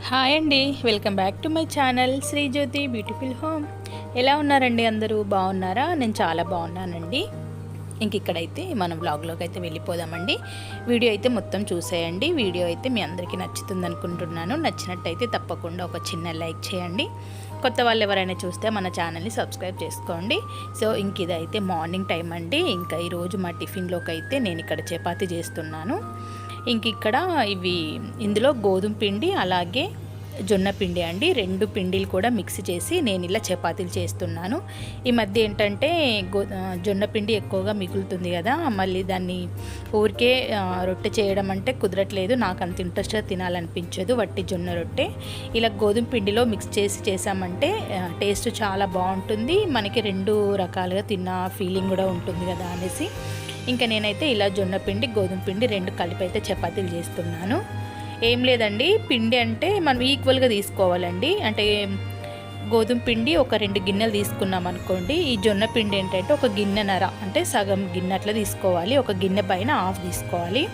Hi అండి, welcome back to my channel Srijyothi beautiful home. ఎలా ఉన్నారండి? అందరూ బాగున్నారా? నేను చాలా బాగున్నానండి. ఇక్కడైతే మనం వ్లాగ్లోకి అయితే వెళ్ళిపోదామండి. వీడియో అయితే మొత్తం చూసేయండి. వీడియో అయితే మీ అందరికీ నచ్చుతుంది అనుకుంటున్నాను. నచ్చినట్టయితే తప్పకుండా ఒక చిన్న లైక్ చేయండి. కొత్త వాళ్ళు ఎవరైనా చూస్తే మన ఛానల్ని సబ్స్క్రైబ్ చేసుకోండి. సో ఇదైతే మార్నింగ్ టైం అండి. ఈరోజు మా టిఫిన్లోకి అయితే నేను ఇక్కడ చపాతీ చేస్తున్నాను. ఇక్కడ ఇందులో గోధుమ పిండి అలాగే జొన్న పిండి అండి, రెండు పిండిలు కూడా మిక్స్ చేసి నేను ఇలా చపాతీలు చేస్తున్నాను. ఈ మధ్య ఏంటంటే జొన్న పిండి ఎక్కువగా మిగులుతుంది కదా, మళ్ళీ దాన్ని ఊరికే రొట్టె చేయడం అంటే కుదరట్లేదు. నాకు అంత ఇంట్రెస్ట్గా తినాలనిపించదు వట్టి జొన్న రొట్టె. ఇలా గోధుమ పిండిలో మిక్స్ చేసి చేసామంటే టేస్ట్ చాలా బాగుంటుంది, మనకి రెండు రకాలుగా తిన్న ఫీలింగ్ కూడా ఉంటుంది కదా అనేసి నేనైతే ఇలా జొన్న పిండి గోధుమ పిండి రెండు కలిపి అయితే చపాతీలు చేస్తున్నాను. ఏం లేదండి, పిండి అంటే మనం ఈక్వల్గా తీసుకోవాలండి. అంటే గోధుమ పిండి ఒక 2 గిన్నెలు తీసుకున్నాం అనుకోండి, ఈ జొన్న పిండి ఏంటంటే ఒక గిన్నెన్నర అంటే సగం గిన్నె అట్లా తీసుకోవాలి, ఒక గిన్నె పైన హాఫ్ తీసుకోవాలి.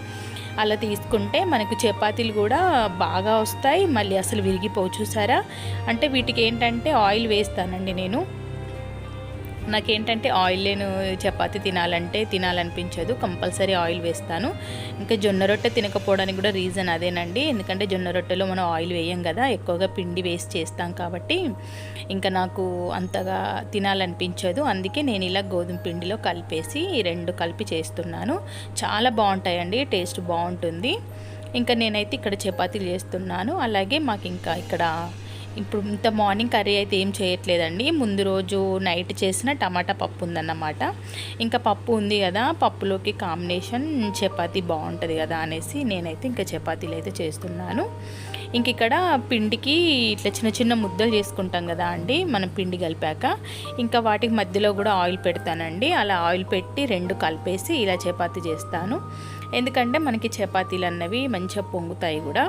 అలా తీసుకుంటే మనకు చపాతీలు కూడా బాగా వస్తాయి, మళ్ళీ అసలు విరిగిపోవు. చూసారా? అంటే వీటికి ఏంటంటే ఆయిల్ వేస్తానండి నేను. నాకేంటంటే ఆయిల్ లేని చపాతీ తినాలనిపించదు, కంపల్సరీ ఆయిల్ వేస్తాను. జొన్న రొట్టె తినకపోవడానికి కూడా రీజన్ అదేనండి. ఎందుకంటే జొన్న రొట్టెలో మనం ఆయిల్ వేయం కదా, ఎక్కువగా పిండి వేస్ట్ చేస్తాం కాబట్టి నాకు అంతగా తినాలనిపించదు. అందుకే నేను ఇలా గోధుమ పిండిలో కలిపేసి రెండు కలిపి చేస్తున్నాను. చాలా బాగుంటాయండి, టేస్ట్ బాగుంటుంది. నేనైతే ఇక్కడ చపాతీలు చేస్తున్నాను. అలాగే మాకు ఇక్కడ ఇప్పుడు ఇంత మార్నింగ్ కర్రీ అయితే ఏం చేయట్లేదండి. ముందు రోజు నైట్ చేసిన టమాటా పప్పు ఉందన్నమాట. పప్పు ఉంది కదా, పప్పులోకి కాంబినేషన్ చపాతీ బాగుంటుంది కదా అనేసి నేనైతే చపాతీలు అయితే చేస్తున్నాను. ఇక్కడ పిండికి ఇట్లా చిన్న చిన్న ముద్దలు చేసుకుంటాం కదా అండి మనం పిండి కలిపాక. వాటికి మధ్యలో కూడా ఆయిల్ పెడతానండి. అలా ఆయిల్ పెట్టి రెండు కలిపేసి ఇలా చపాతీ చేస్తాను. ఎందుకంటే మనకి చపాతీలు అన్నవి మంచిగా పొంగుతాయి కూడా.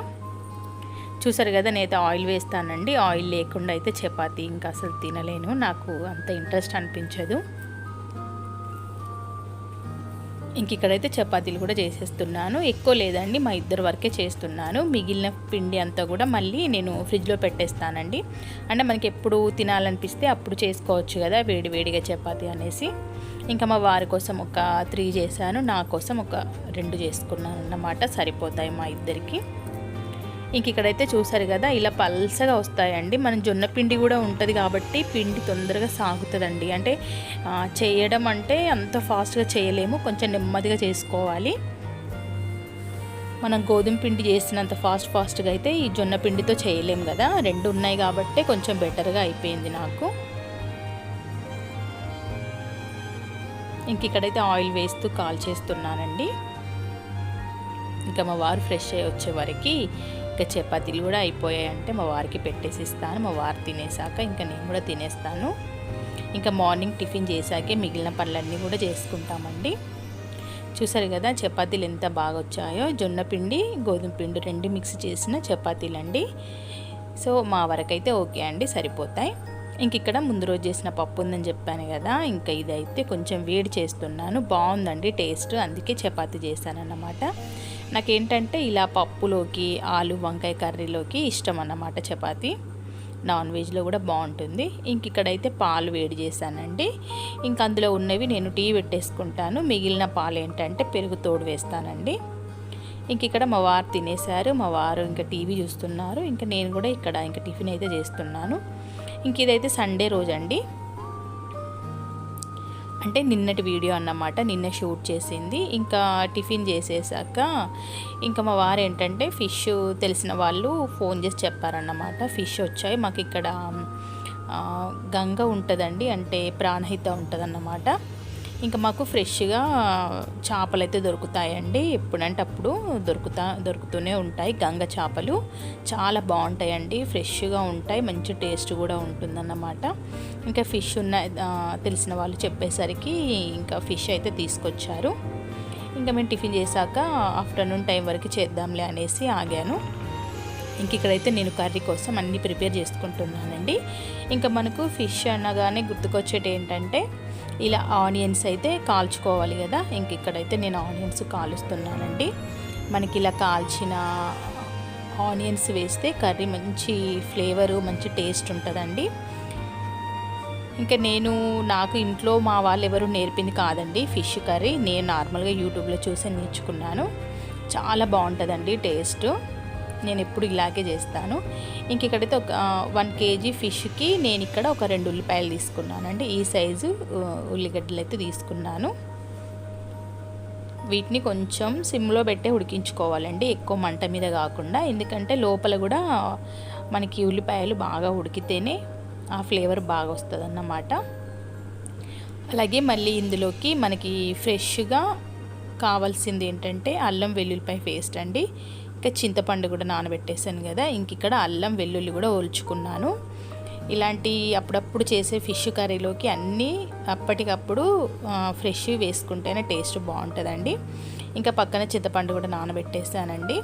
చూసారు కదా, నేనైతే ఆయిల్ వేస్తానండి. ఆయిల్ లేకుండా అయితే చపాతీ అసలు తినలేను, నాకు అంత ఇంట్రెస్ట్ అనిపించదు. ఇక్కడైతే చపాతీలు కూడా చేసేస్తున్నాను. ఎక్కువ లేదండి, మా ఇద్దరు వరకే చేస్తున్నాను. మిగిలిన పిండి అంతా కూడా మళ్ళీ నేను ఫ్రిడ్జ్లో పెట్టేస్తానండి. అంటే మనకి ఎప్పుడు తినాలనిపిస్తే అప్పుడు చేసుకోవచ్చు కదా వేడివేడిగా చపాతీ అనేసి. మా వారి కోసం ఒక 3 చేశాను, నా కోసం ఒక 2 చేసుకున్నాను అన్నమాట. సరిపోతాయి మా ఇద్దరికి. ఇక్కడైతే చూసారు కదా, ఇలా పల్సగా వస్తాయండి. మన జొన్న పిండి కూడా ఉంటుంది కాబట్టి పిండి తొందరగా సాగుతుందండి. అంటే చేయడం అంటే అంత ఫాస్ట్గా చేయలేము, కొంచెం నెమ్మదిగా చేసుకోవాలి. మనం గోధుమ పిండి చేసినంత ఫాస్ట్గా అయితే ఈ జొన్న పిండితో చేయలేము కదా. రెండు ఉన్నాయి కాబట్టి కొంచెం బెటర్గా అయిపోయింది నాకు. ఇక్కడైతే ఆయిల్ వేస్తూ కాల్ చేస్తున్నానండి. మా వారు ఫ్రెష్ అయ్యి వచ్చే వరకు చపాతీలు కూడా అయిపోయాయంటే మా వారికి పెట్టేసి ఇస్తాను. మా వారు తినేసాక నేను కూడా తినేస్తాను. మార్నింగ్ టిఫిన్ చేశాకే మిగిలిన పనులన్నీ కూడా చేసుకుంటామండి. చూసారు కదా చపాతీలు ఎంత బాగా వచ్చాయో. జొన్న పిండి గోధుమ పిండి రెండు మిక్స్ చేసిన చపాతీలండి. సో మా వరకైతే ఓకే అండి, సరిపోతాయి. ఇక్కడ ముందు రోజు చేసిన పప్పు ఉందని చెప్పాను కదా, ఇదైతే కొంచెం వేడి చేస్తున్నాను. బాగుందండి టేస్ట్, అందుకే చపాతీ చేశానన్నమాట. నాకేంటంటే ఇలా పప్పులోకి ఆలు వంకాయ కర్రీలోకి ఇష్టం అన్నమాట చపాతీ. నాన్ వెజ్లో కూడా బాగుంటుంది. ఇక్కడైతే పాలు వేడి చేశానండి. అందులో ఉన్నవి నేను టీ పెట్టేసుకుంటాను. మిగిలిన పాలు ఏంటంటే పెరుగు తోడు వేస్తానండి. ఇక్కడ మా వారు తినేశారు, మా వారు టీవీ చూస్తున్నారు. నేను కూడా ఇక్కడ టిఫిన్ అయితే చేస్తున్నాను. ఇదైతే సండే రోజు అండి, అంటే నిన్నటి వీడియో అన్నమాట. నిన్న షూట్ చేసింది. టిఫిన్ చేసేసాక మా వారు ఏంటంటే ఫిష్ తెలిసిన వాళ్ళు ఫోన్ చేసి చెప్పారన్నమాట, ఫిష్ వచ్చాయి. మాకు ఇక్కడ గంగ ఉంటుందండి, అంటే ప్రాణహిత ఉంటుందన్నమాట. మాకు ఫ్రెష్గా చేపలు అయితే దొరుకుతాయండి. ఎప్పుడంటే అప్పుడు దొరుకుతూనే ఉంటాయి. గంగ చేపలు చాలా బాగుంటాయండి, ఫ్రెష్గా ఉంటాయి, మంచి టేస్ట్ కూడా ఉంటుందన్నమాట. ఫిష్ తెలిసిన వాళ్ళు చెప్పేసరికి ఫిష్ అయితే తీసుకొచ్చారు. మేము టిఫిన్ చేశాక ఆఫ్టర్నూన్ టైం వరకు చేద్దాంలే అనేసి ఆగాను. ఇక్కడైతే నేను కర్రీ కోసం అన్నీ ప్రిపేర్ చేసుకుంటున్నానండి. మనకు ఫిష్ అనగానే గుర్తుకొచ్చేటి ఏంటంటే ఇలా ఆనియన్స్ అయితే కాల్చుకోవాలి కదా. ఇక్కడైతే నేను ఆనియన్స్ కాలుస్తున్నానండి. మనకి ఇలా కాల్చిన ఆనియన్స్ వేస్తే కర్రీ మంచి ఫ్లేవరు మంచి టేస్ట్ ఉంటుందండి. ఇంకా నాకు ఇంట్లో మా వాళ్ళు ఎవరు నేర్పింది కాదండి ఫిష్ కర్రీ. నేను నార్మల్గా యూట్యూబ్లో చూసి నేర్చుకున్నాను. చాలా బాగుంటుందండి టేస్ట్. నేను ఎప్పుడు ఇలాగే చేస్తాను. ఇంక ఇక్కడైతే ఒక 1 kg ఫిష్కి నేను ఇక్కడ ఒక 2 ఉల్లిపాయలు తీసుకున్నానండి. ఈ సైజు ఉల్లిగడ్డలు అయితే తీసుకున్నాను. వీటిని కొంచెం సిమ్లో పెట్టే ఉడికించుకోవాలండి, ఎక్కువ మంట మీద కాకుండా. ఎందుకంటే లోపల కూడా మనకి ఉల్లిపాయలు బాగా ఉడికితేనే ఆ ఫ్లేవర్ బాగా వస్తుంది అన్నమాట. అలాగే మళ్ళీ ఇందులోకి మనకి ఫ్రెష్గా కావాల్సింది ఏంటంటే అల్లం వెల్లుల్లిపాయ పేస్ట్ అండి. ఇంకా చింతపండు కూడా నానబెట్టేసాను కదా, ఇంక ఇక్కడ అల్లం వెల్లుల్లి కూడా ఒలుచుకున్నాను. ఇలాంటి అప్పుడప్పుడు చేసే ఫిష్ కర్రీలోకి అన్నీ అప్పటికప్పుడు ఫ్రెష్ వేసుకుంటేనే టేస్ట్ బాగుంటుందండి. ఇంకా పక్కన చింతపండు కూడా నానబెట్టేసానండి.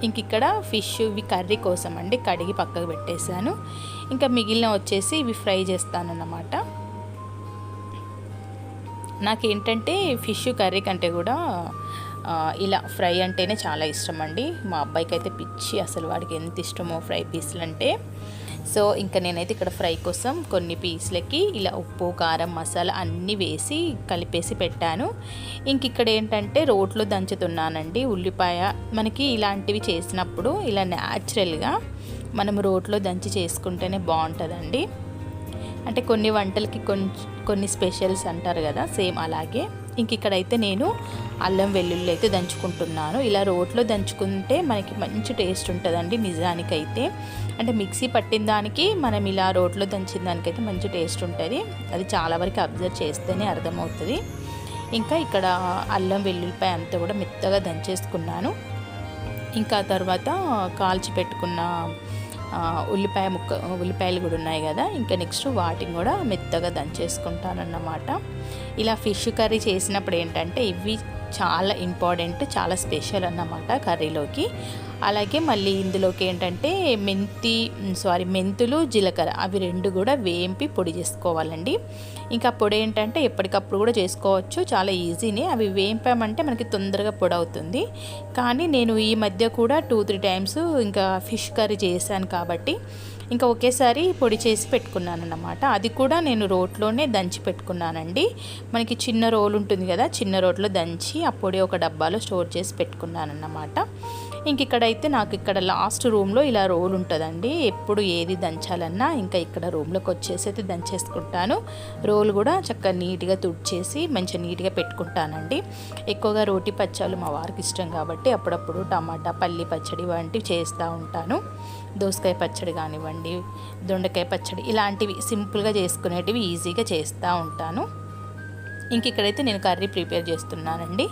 ఇంక ఇక్కడ ఫిష్ ఇవి కర్రీ కోసం అండి కడిగి పక్కకు పెట్టేశాను. ఇంకా మిగిలిన వచ్చేసి ఇవి ఫ్రై చేస్తానన్నమాట. నాకేంటంటే ఫిష్ కర్రీ కంటే కూడా ఇలా ఫ్రై అంటేనే చాలా ఇష్టం అండి. మా అబ్బాయికి అయితే పిచ్చి, అసలు వాడికి ఎంత ఇష్టమో ఫ్రై పీసులు అంటే. సో ఇంకా నేనైతే ఇక్కడ ఫ్రై కోసం కొన్ని పీసులకి ఇలా ఉప్పు కారం మసాలా అన్నీ వేసి కలిపేసి పెట్టాను. ఇంక ఇక్కడ ఏంటంటే రోట్లో దంచుతున్నానండి ఉల్లిపాయ. మనకి ఇలాంటివి చేసినప్పుడు ఇలా న్యాచురల్గా మనం రోట్లో దంచి చేసుకుంటేనే బాగుంటుందండి. అంటే కొన్ని వంటలకి కొన్ని స్పెషల్స్ అంటారు కదా, సేమ్ అలాగే. ఇంక ఇక్కడైతే నేను అల్లం వెల్లుల్లి అయితే దంచుకుంటున్నాను. ఇలా రోట్లో దంచుకుంటే మనకి మంచి టేస్ట్ ఉంటుందండి నిజానికైతే. అంటే మిక్సీ పట్టిన దానికి మనం ఇలా రోట్లో దంచిన దానికైతే మంచి టేస్ట్ ఉంటుంది. అది చాలా వరకు అబ్జర్వ్ చేస్తేనే అర్థమవుతుంది. ఇంకా ఇక్కడ అల్లం వెల్లుల్లిపాయ అంతా కూడా మెత్తగా దంచేసుకున్నాను. ఇంకా తర్వాత కాల్చి పెట్టుకున్న ఉల్లిపాయలు కూడా ఉన్నాయి కదా, ఇంకా నెక్స్ట్ వాటిని కూడా మెత్తగా దంచేసుకుంటానన్నమాట. ఇలా ఫిష్ కర్రీ చేసినప్పుడు ఏంటంటే ఇవి చాలా ఇంపార్టెంట్, చాలా స్పెషల్ అన్నమాట కర్రీలోకి. అలాగే మళ్ళీ ఇందులోకి ఏంటంటే మెంతులు జీలకర్ర అవి 2 కూడా వేంపి పొడి చేసుకోవాలండి. ఇంకా పొడి ఏంటంటే ఎప్పటికప్పుడు కూడా చేసుకోవచ్చు, చాలా ఈజీనే. అవి వేంపామంటే మనకి తొందరగా పొడి అవుతుంది. కానీ నేను ఈ మధ్య కూడా 2-3 టైమ్స్ ఇంకా ఫిష్ కర్రీ చేశాను కాబట్టి ఇంకా ఒకేసారి పొడి చేసి పెట్టుకున్నాను అన్నమాట. అది కూడా నేను రోట్లోనే దంచి పెట్టుకున్నానండి. మనకి చిన్న రోలు ఉంటుంది కదా, చిన్న రోట్లో దంచి ఆ పొడి ఒక డబ్బాలో స్టోర్ చేసి పెట్టుకున్నాను అన్నమాట. ఇంక ఇక్కడైతే నాకు ఇక్కడ లాస్ట్ రూమ్లో ఇలా రోల్ ఉంటుందండి. ఎప్పుడు ఏది దంచాలన్నా ఇంకా ఇక్కడ రూమ్లోకి వచ్చేసి అయితే దంచేసుకుంటాను. రోల్ కూడా చక్కగా నీట్గా తుడిచేసి మంచిగా నీట్గా పెట్టుకుంటానండి. ఎక్కువగా రోటి పచ్చళ్ళు మా వారికి ఇష్టం కాబట్టి అప్పుడప్పుడు టమాటా పల్లి పచ్చడి వంటివి చేస్తూ ఉంటాను. దోసకాయ పచ్చడి కానివ్వండి, దొండకాయ పచ్చడి, ఇలాంటివి సింపుల్గా చేసుకునేటివి ఈజీగా చేస్తూ ఉంటాను. ఇంక ఇక్కడైతే నేను కర్రీ ప్రిపేర్ చేస్తున్నానండి.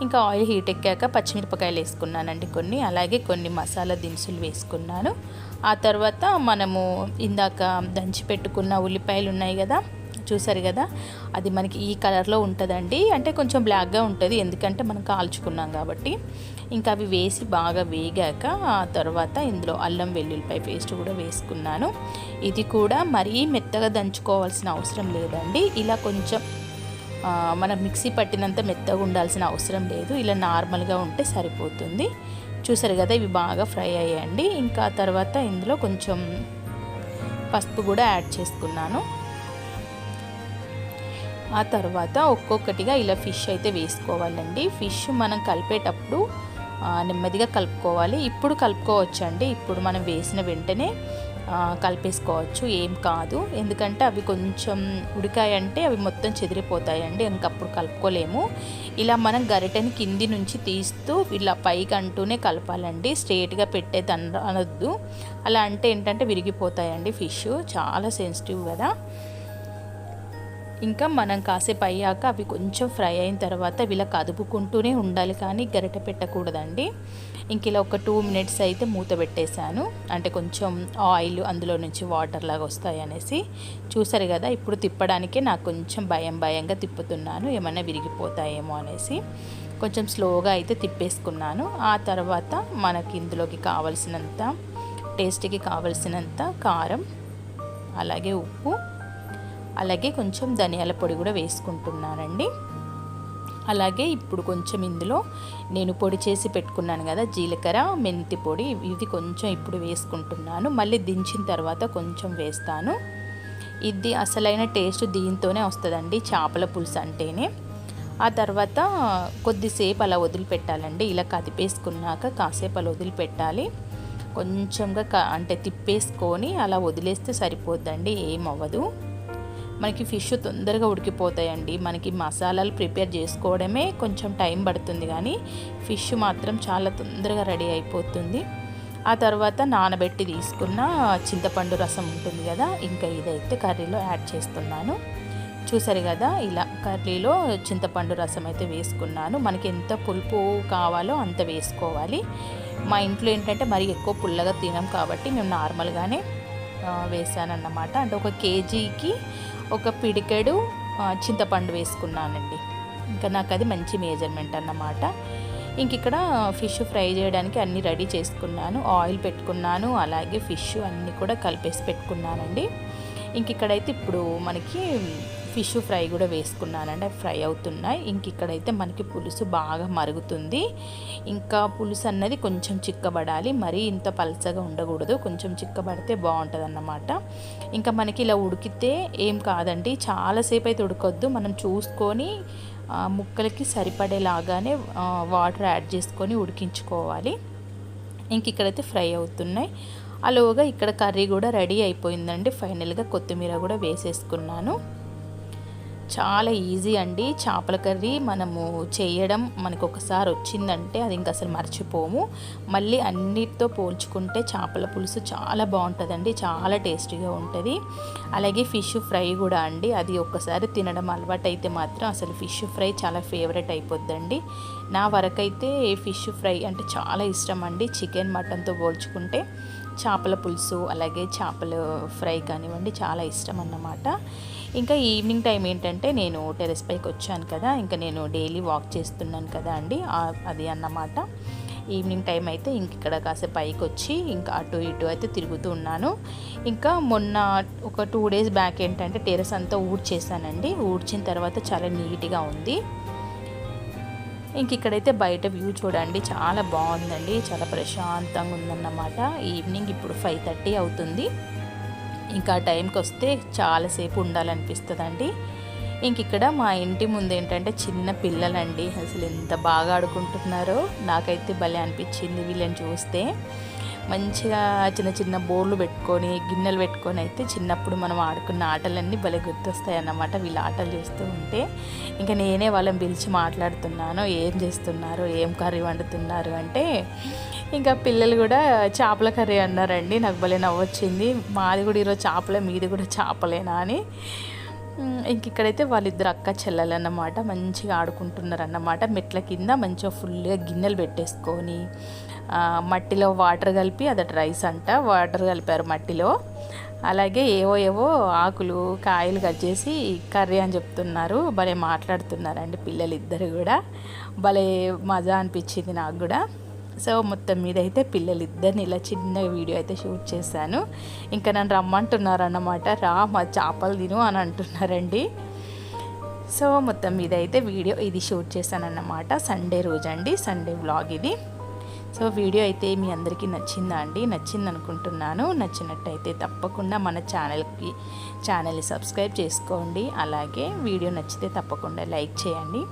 ఇంకా ఆయిల్ హీట్ ఎక్కాక పచ్చిమిరపకాయలు వేసుకున్నానండి కొన్ని, అలాగే కొన్ని మసాలా దినుసులు వేసుకున్నాను. ఆ తర్వాత మనము ఇందాక దంచి పెట్టుకున్న ఉల్లిపాయలు ఉన్నాయి కదా, చూసారు కదా, అది మనకి ఈ కలర్లో ఉంటుందండి. అంటే కొంచెం బ్లాక్గా ఉంటుంది ఎందుకంటే మనం కాల్చుకున్నాం కాబట్టి. ఇంకా అవి వేసి బాగా వేగాక ఆ తర్వాత ఇందులో అల్లం వెల్లుల్లిపాయ పేస్ట్ కూడా వేసుకున్నాను. ఇది కూడా మరీ మెత్తగా దంచుకోవాల్సిన అవసరం లేదండి. ఇలా కొంచెం మనం మిక్సీ పట్టినంత మెత్తగా ఉండాల్సిన అవసరం లేదు, ఇలా నార్మల్గా ఉంటే సరిపోతుంది. చూసారు కదా, ఇవి బాగా ఫ్రై అయ్యాయండి. ఇంకా తర్వాత ఇందులో కొంచెం పసుపు కూడా యాడ్ చేసుకున్నాను. ఆ తర్వాత ఒక్కొక్కటిగా ఇలా ఫిష్ అయితే వేసుకోవాలండి. ఫిష్ మనం కలిపేటప్పుడు నెమ్మదిగా కలుపుకోవాలి. ఇప్పుడు కలుపుకోవచ్చండి, ఇప్పుడు మనం వేసిన వెంటనే కలిపేసుకోవచ్చు, ఏం కాదు. ఎందుకంటే అవి కొంచెం ఉడికాయంటే అవి మొత్తం చెదిరిపోతాయండి, ఇంకప్పుడు కలుపుకోలేము. ఇలా మనం గరిటెని కింది నుంచి తీస్తూ ఇలా పైకి అంటూనే కలపాలండి, స్ట్రేట్గా పెట్టేది అనొద్దు. అలా అంటే ఏంటంటే విరిగిపోతాయండి ఫిష్, చాలా సెన్సిటివ్ కదా. ఇంకా మనం కాసేపు అయ్యాక అవి కొంచెం ఫ్రై అయిన తర్వాత ఇలా కదుపుకుంటూనే ఉండాలి, కానీ గరిట పెట్టకూడదండి. ఇంక ఇలా ఒక 2 minutes అయితే మూత పెట్టేశాను, అంటే కొంచెం ఆయిల్ అందులో నుంచి వాటర్ లాగా వస్తాయి అనేసి. చూసారు కదా, ఇప్పుడు తిప్పడానికే నాకు కొంచెం భయంగా తిప్పుతున్నాను, ఏమన్నా విరిగిపోతాయేమో అనేసి. కొంచెం స్లోగా అయితే తిప్పేసుకున్నాను. ఆ తర్వాత మనకి ఇందులోకి కావలసినంత టేస్ట్కి కావలసినంత కారం, అలాగే ఉప్పు, అలాగే కొంచెం ధనియాల పొడి కూడా వేసుకుంటున్నానండి. అలాగే ఇప్పుడు కొంచెం ఇందులో నేను పొడి చేసి పెట్టుకున్నాను కదా జీలకర్ర మెంతి పొడి, ఇది కొంచెం ఇప్పుడు వేసుకుంటున్నాను. మళ్ళీ దించిన తర్వాత కొంచెం వేస్తాను. ఇది అసలైన టేస్ట్ దీంతోనే వస్తుందండి చేపల పులుసు అంటేనే. ఆ తర్వాత కొద్దిసేపు అలా వదిలిపెట్టాలండి. ఇలా కదిపేసుకున్నాక కాసేపు అలా వదిలిపెట్టాలి. కొంచెంగా అంటే తిప్పేసుకొని అలా వదిలేస్తే సరిపోద్దండి, ఏమవ్వదు. మనకి ఫిష్ తొందరగా ఉడికిపోతాయండి. మనకి మసాలాలు ప్రిపేర్ చేసుకోవడమే కొంచెం టైం పడుతుంది, కానీ ఫిష్ మాత్రం చాలా తొందరగా రెడీ అయిపోతుంది. ఆ తర్వాత నానబెట్టి తీసుకున్న చింతపండు రసం ఉంటుంది కదా, ఇంకా ఇదైతే కర్రీలో యాడ్ చేస్తున్నాను. చూసారు కదా, ఇలా కర్రీలో చింతపండు రసం అయితే వేసుకున్నాను. మనకి ఎంత పులుపు కావాలో అంత వేసుకోవాలి. మా ఇంట్లో ఏంటంటే మరి ఎక్కువ పుల్లగా తినం కాబట్టి మేము నార్మల్గానే వేసానన్నమాట. అంటే 1 కేజీకి 1 పిడికెడు చింతపండు వేసుకున్నానండి. ఇంకా నాకు అది మంచి మెజర్మెంట్ అన్నమాట. ఇంక ఇక్కడ ఫిష్ ఫ్రై చేయడానికి అన్నీ రెడీ చేసుకున్నాను. ఆయిల్ పెట్టుకున్నాను, అలాగే ఫిష్ అన్నీ కూడా కలిపేసి పెట్టుకున్నానండి. ఇంక ఇక్కడైతే ఇప్పుడు మనకి ఫిష్ ఫ్రై కూడా వేసుకున్నానండి, అవి ఫ్రై అవుతున్నాయి. ఇంక ఇక్కడైతే మనకి పులుసు బాగా మరుగుతుంది. ఇంకా పులుసు అన్నది కొంచెం చిక్కబడాలి, మరీ ఇంత పలచగా ఉండకూడదు, కొంచెం చిక్కబడితే బాగుంటుంది అన్నమాట. ఇంకా మనకి ఇలా ఉడికితే ఏం కాదండి, చాలాసేపు అయితే ఉడకొద్దు. మనం చూసుకొని ముక్కలకి సరిపడేలాగానే వాటర్ యాడ్ చేసుకొని ఉడికించుకోవాలి. ఇంక ఇక్కడైతే ఫ్రై అవుతున్నాయి. అలాగా ఇక్కడ కర్రీ కూడా రెడీ అయిపోయిందండి. ఫైనల్గా కొత్తిమీర కూడా వేసేసుకున్నాను. చాలా ఈజీ అండి చేపల కర్రీ. మనము చేయడం మనకు ఒకసారి వచ్చిందంటే అది ఇంకా అసలు మర్చిపోము. మళ్ళీ అన్నిటితో పోల్చుకుంటే చేపల పులుసు చాలా బాగుంటుందండి, చాలా టేస్టీగా ఉంటుంది. అలాగే ఫిష్ ఫ్రై కూడా అండి, అది ఒక్కసారి తినడం అలవాటు అయితే మాత్రం అసలు ఫిష్ ఫ్రై చాలా ఫేవరెట్ అయిపోద్దండి. నా వరకైతే ఫిష్ ఫ్రై అంటే చాలా ఇష్టం అండి. చికెన్ మటన్తో పోల్చుకుంటే చేపల పులుసు అలాగే చేపల ఫ్రై కానివ్వండి చాలా ఇష్టం అన్నమాట. ఇంకా ఈవినింగ్ టైం ఏంటంటే నేను టెర్రస్ పైకి వచ్చాను కదా, ఇంకా నేను డైలీ వాక్ చేస్తున్నాను కదా అండి, అది అన్నమాట. ఈవినింగ్ టైం అయితే ఇంక ఇక్కడ కాసేపు పైకి వచ్చి ఇంకా అటు ఇటు అయితే తిరుగుతూ ఉన్నాను. ఇంకా మొన్న ఒక 2 డేస్ బ్యాక్ ఏంటంటే టెర్రస్ అంతా ఊడ్చేసానండి. ఊడ్చిన తర్వాత చాలా నీట్గా ఉంది. ఇంక ఇక్కడైతే బయట వ్యూ చూడండి, చాలా బాగుందండి, చాలా ప్రశాంతంగా ఉందన్నమాట. ఈవినింగ్ ఇప్పుడు 5:30 అవుతుంది. ఇంకా టైంకి వస్తే చాలాసేపు ఉండాలనిపిస్తుందండి. ఇంక ఇక్కడ మా ఇంటి ముందు ఏంటంటే చిన్న పిల్లలండి, అసలు ఎంత బాగా ఆడుకుంటున్నారో నాకైతే భలే అనిపించింది వీళ్ళని చూస్తే. మంచిగా చిన్న చిన్న బోర్లు పెట్టుకొని గిన్నెలు పెట్టుకొని అయితే చిన్నప్పుడు మనం ఆడుకున్న ఆటలన్నీ భలే గుర్తొస్తాయి అన్నమాట వీళ్ళ ఆటలు చూస్తూ ఉంటే. ఇంకా నేనే వాళ్ళని పిలిచి మాట్లాడుతున్నాను, ఏం చేస్తున్నారు, ఏం కర్రీ వండుతున్నారు అంటే ఇంకా పిల్లలు కూడా చేపల కర్రీ అన్నారండి. నాకు భలే నవ్వొచ్చింది. మాది కూడా ఈరోజు చేపలే, మీది కూడా చేపలేనా అని. ఇంక ఇక్కడైతే వాళ్ళిద్దరు అక్క చెల్లెలు అన్నమాట మంచిగా ఆడుకుంటున్నారు అన్నమాట. మెట్ల కింద మంచిగా ఫుల్గా గిన్నెలు పెట్టేసుకొని మట్టిలో వాటర్ కలిపి, అదట రైస్ అంట, వాటర్ కలిపారు మట్టిలో. అలాగే ఏవో ఆకులు కాయలు కట్ చేసి కర్రీ అని చెప్తున్నారు. భలే మాట్లాడుతున్నారండి పిల్లలు ఇద్దరు కూడా. భలే మజా అనిపించింది నాకు కూడా. సో మొత్తం మీద అయితే పిల్లలిద్దరిని ఇలా చిన్న వీడియో అయితే షూట్ చేశాను. ఇంకా నన్ను రమ్మంటున్నారు అన్నమాట, రా మా చేపలు తిను అని అంటున్నారండి. సో మొత్తం మీద అయితే వీడియో ఇది షూట్ చేశాను అన్నమాట. సండే రోజు అండి, సండే వ్లాగ్ ఇది. సో వీడియో అయితే మీ అందరికీ నచ్చిందా అండి? నచ్చింది అనుకుంటున్నాను. నచ్చినట్టయితే తప్పకుండా మన ఛానల్ని సబ్స్క్రైబ్ చేసుకోండి. అలాగే వీడియో నచ్చితే తప్పకుండా లైక్ చేయండి.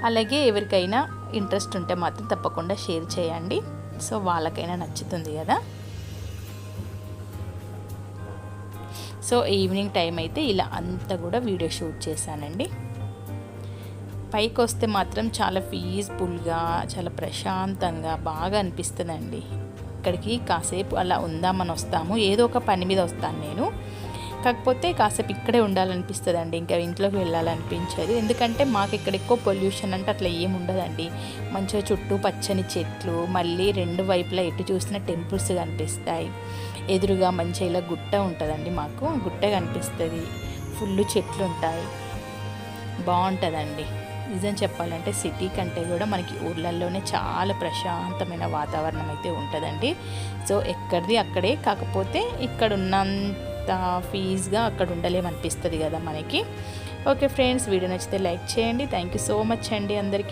అలాగే ఎవరికైనా ఇంట్రెస్ట్ ఉంటే మాత్రం తప్పకుండా షేర్ చేయండి. సో వాళ్ళకైనా నచ్చుతుంది కదా. సో ఈవినింగ్ టైం అయితే ఇలా అంతా కూడా వీడియో షూట్ చేశానండి. పైకి వస్తే మాత్రం చాలా పీస్ఫుల్గా, చాలా ప్రశాంతంగా బాగా అనిపిస్తుందండి. ఇక్కడికి కాసేపు అలా ఉందామని వస్తాము, ఏదో ఒక పని మీద వస్తాను నేను. కాకపోతే కాసేపు ఇక్కడే ఉండాలనిపిస్తుందండి, ఇంకా ఇంట్లోకి వెళ్ళాలనిపించదు. ఎందుకంటే మాకు ఇక్కడ ఎక్కువ పొల్యూషన్ అంటే అట్లా ఏమి ఉండదండి. మంచిగా చుట్టూ పచ్చని చెట్లు, మళ్ళీ 2 వైపులా ఎటు చూసిన టెంపుల్స్ కనిపిస్తాయి. ఎదురుగా మంచిగా ఇలా గుట్ట ఉంటుందండి, మాకు గుట్ట కనిపిస్తుంది, ఫుల్ చెట్లు ఉంటాయి, బాగుంటుందండి. నిజం చెప్పాలంటే సిటీ కంటే కూడా మనకి ఊర్లలోనే చాలా ప్రశాంతమైన వాతావరణం అయితే ఉంటుందండి. సో ఎక్కడిది అక్కడే, కాకపోతే ఇక్కడ ఉన్నంత అంత ఫీజ్గా అక్కడ ఉండలేమనిపిస్తుంది కదా మనకి. ఓకే ఫ్రెండ్స్, వీడియో నచ్చితే లైక్ చేయండి. థ్యాంక్ యూ సో మచ్ అండి అందరికీ.